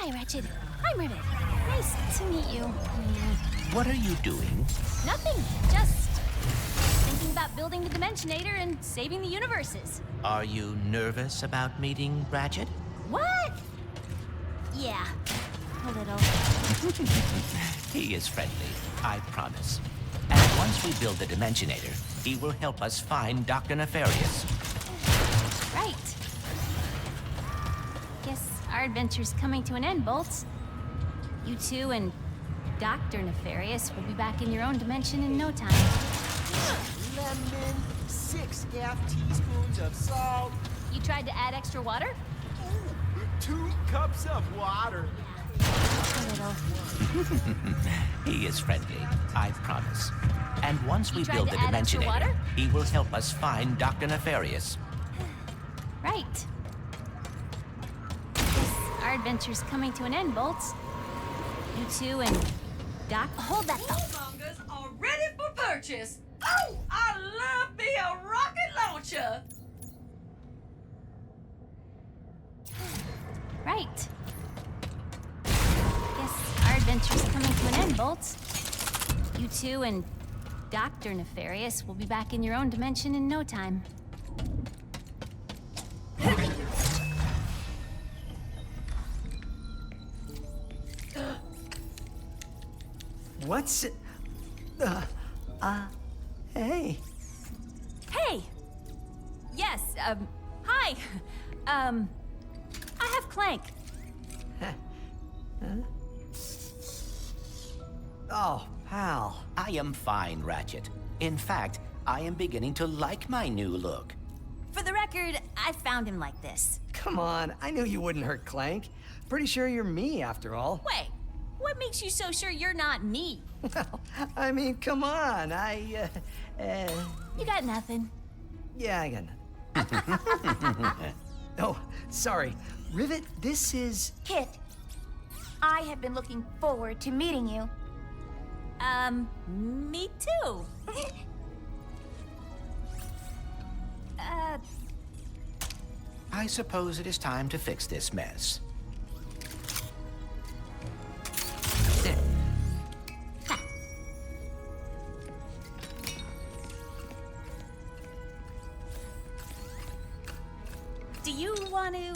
Hi, Ratchet. I'm Rivet. Nice to meet you. What are you doing? Nothing. Just thinking about building the Dimensionator and saving the universes. Are you nervous about meeting Ratchet? What? Yeah, a little. He is friendly, I promise. And once we build the Dimensionator, he will help us find Dr. Nefarious. Right. Guess our adventure's coming to an end, Bolts. You two and Dr. Nefarious will be back in your own dimension in no time. Lemon, 6 half teaspoons of salt. You tried to add extra water? Ooh, 2 cups of water. A little. He is friendly, I promise. And once we build the add extra Dimensionator, water? he will help us find Dr. Nefarious. Right. Guess our adventure's coming to an end, Bolts. You two and Doc. Hold that thought. Warmongers are ready for purchase. Oh, I love me a rocket launcher. Right. Guess our adventure's coming to an end, Bolts. You two and Dr. Nefarious will be back in your own dimension in no time. What's it? Hey. Hey! Yes, hi. I have Clank. Oh, pal. I am fine, Ratchet. In fact, I am beginning to like my new look. For the record, I found him like this. Come on, I knew you wouldn't hurt Clank. Pretty sure you're me, after all. Wait, what makes you so sure you're not me? Well, I mean, come on, You got nothing. Yeah, I got nothing. Oh, sorry. Rivet, this is... Kit, I have been looking forward to meeting you. Me too. I suppose it is time to fix this mess. Do you want to,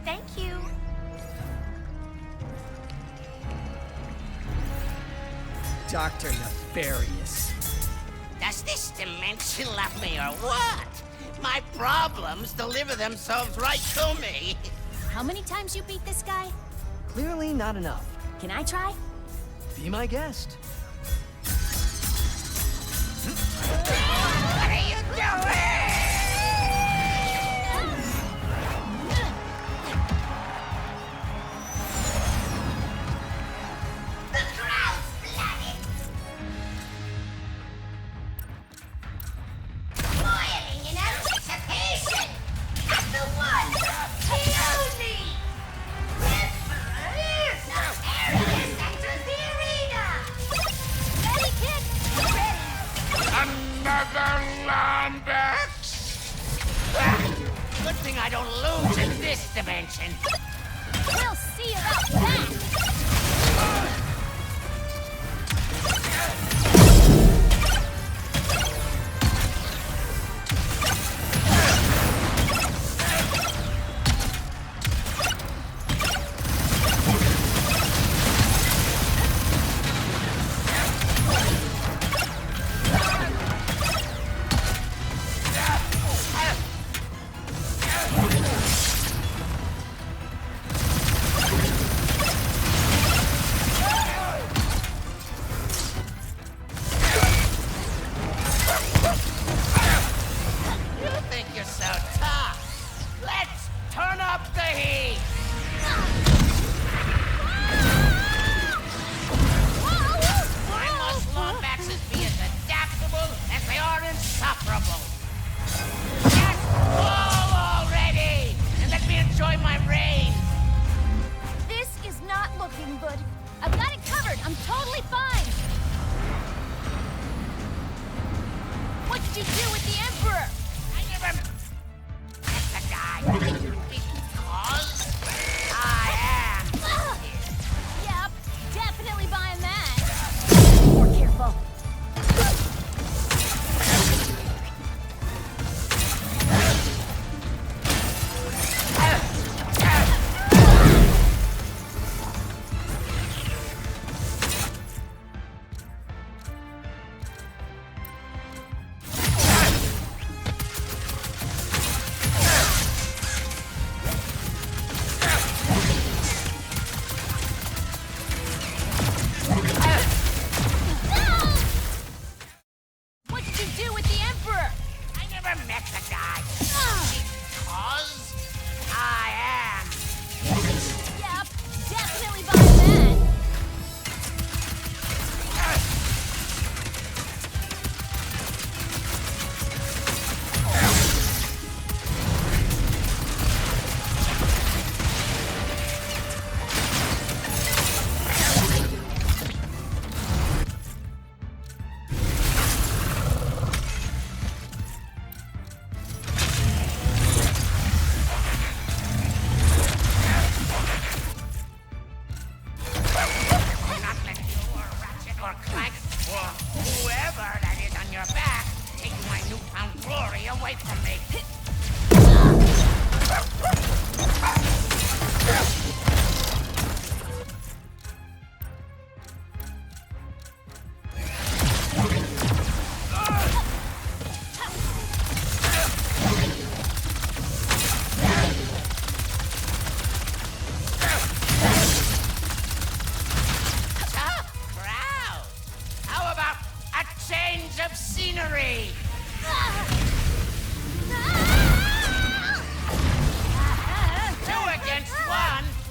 Thank you. Dr. Nefarious. Does this dimension love me or what? My problems deliver themselves right to me. How many times you beat this guy? Clearly not enough. Can I try? Be my guest. What are you doing? The crowd's flooded. Boiling in anticipation. At the one, the only. Nefarious enters the arena. Ready, Kit? Another Lombax! Good thing I don't lose in this dimension. We'll see about that!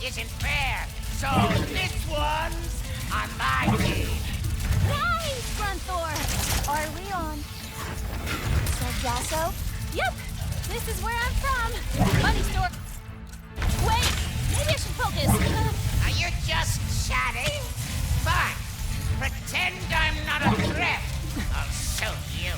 isn't fair. So this one's on my team. Nice, Grunthor! Are we on Sargasso? Yep, this is where I'm from. Funny story. Wait, maybe I should focus. Are you just chatting? Fine. Pretend I'm not a threat. I'll show you.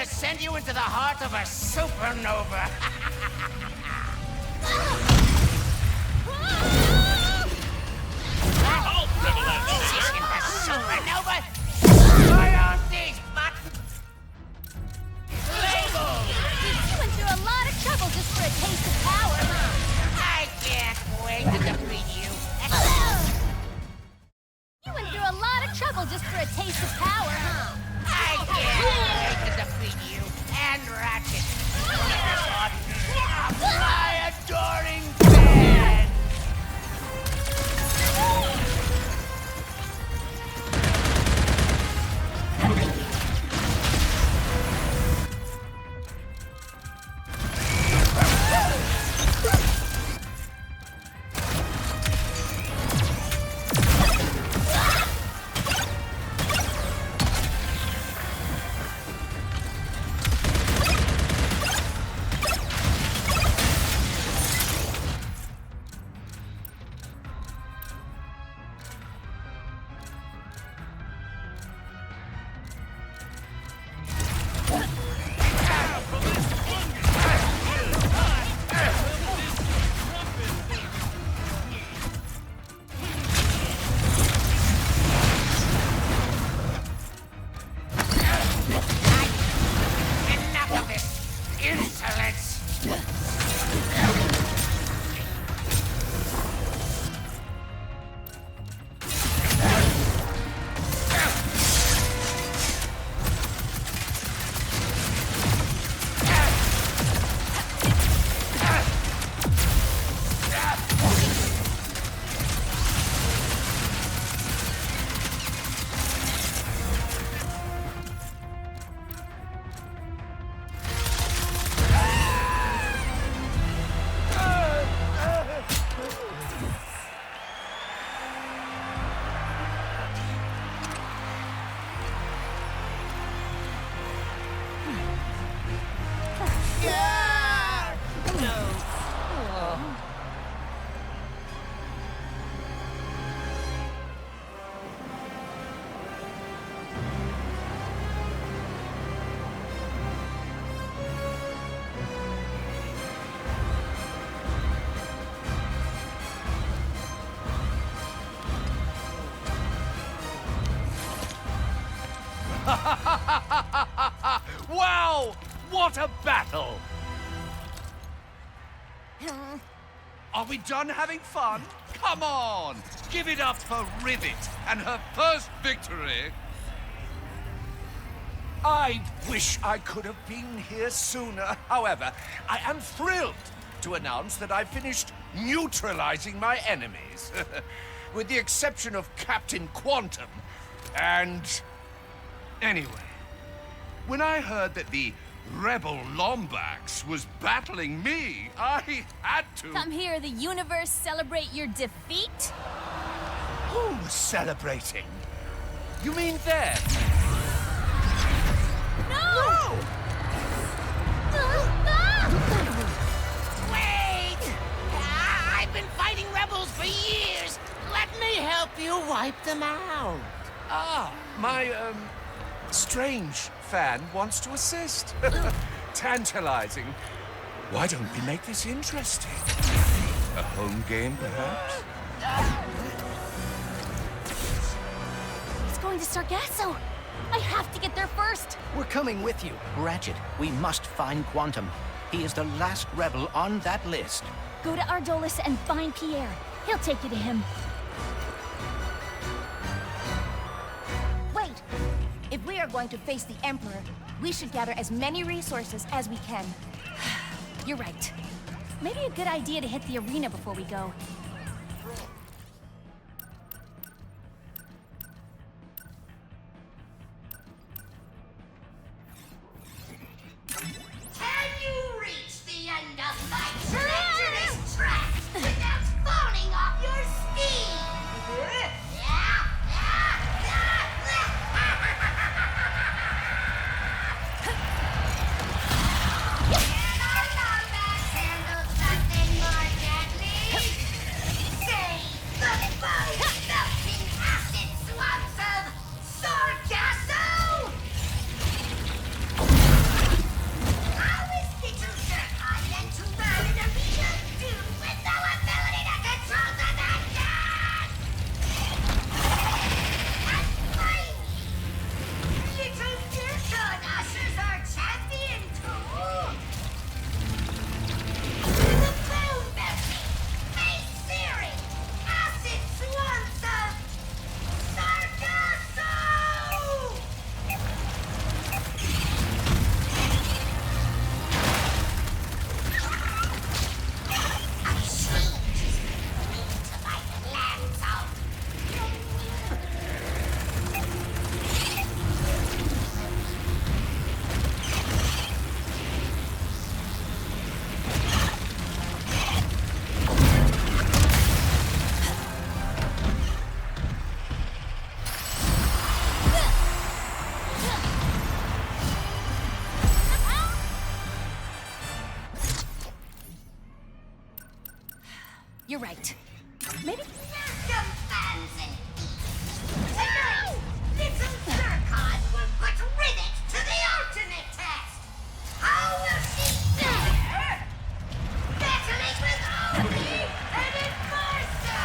Send you into the heart of a supernova. This isn't a supernova. Why aren't these buttons labeled? You went through a lot of trouble just for a taste of power, huh? I can't wait to defeat you. You went through a lot of trouble just for a taste of power, huh? I can't wait to defeat you and Ratchet. My adoring fan! Wow! What a battle! Are we done having fun? Come on! Give it up for Rivet and her first victory! I wish I could have been here sooner. However, I am thrilled to announce that I finished neutralizing my enemies. With the exception of Captain Quantum and... Anyway, when I heard that the Rebel Lombax was battling me, I had to... Come hear the universe celebrate your defeat? Who's celebrating? You mean them? No! Wait! I've been fighting rebels for years. Let me help you wipe them out. Ah, my, strange fan wants to assist. Tantalizing. Why don't we make this interesting? A home game, perhaps? It's going to Sargasso. I have to get there first. We're coming with you. Ratchet, we must find Quantum. He is the last rebel on that list. Go to Ardolis and find Pierre. He'll take you to him. Wait! If we are going to face the Emperor, we should gather as many resources as we can. You're right. Maybe a good idea to hit the arena before we go. Can you reach the end of my treacherous track without falling off your ski? Can our combat handle something more deadly? Say, the bone-melting acid swamps of Sargasso! How is little Zircon meant to run an arena dude with no ability to control the Vengeance? And finally, little Zircon ushers our champion too. The bone-melting, face-searing, acid swamps of Sargasso! You're right. Maybe... Welcome, fans and geeks. Tonight, little Zircon will put Rivet to the ultimate test. How will she fare? Battling with Odie and Enforcer!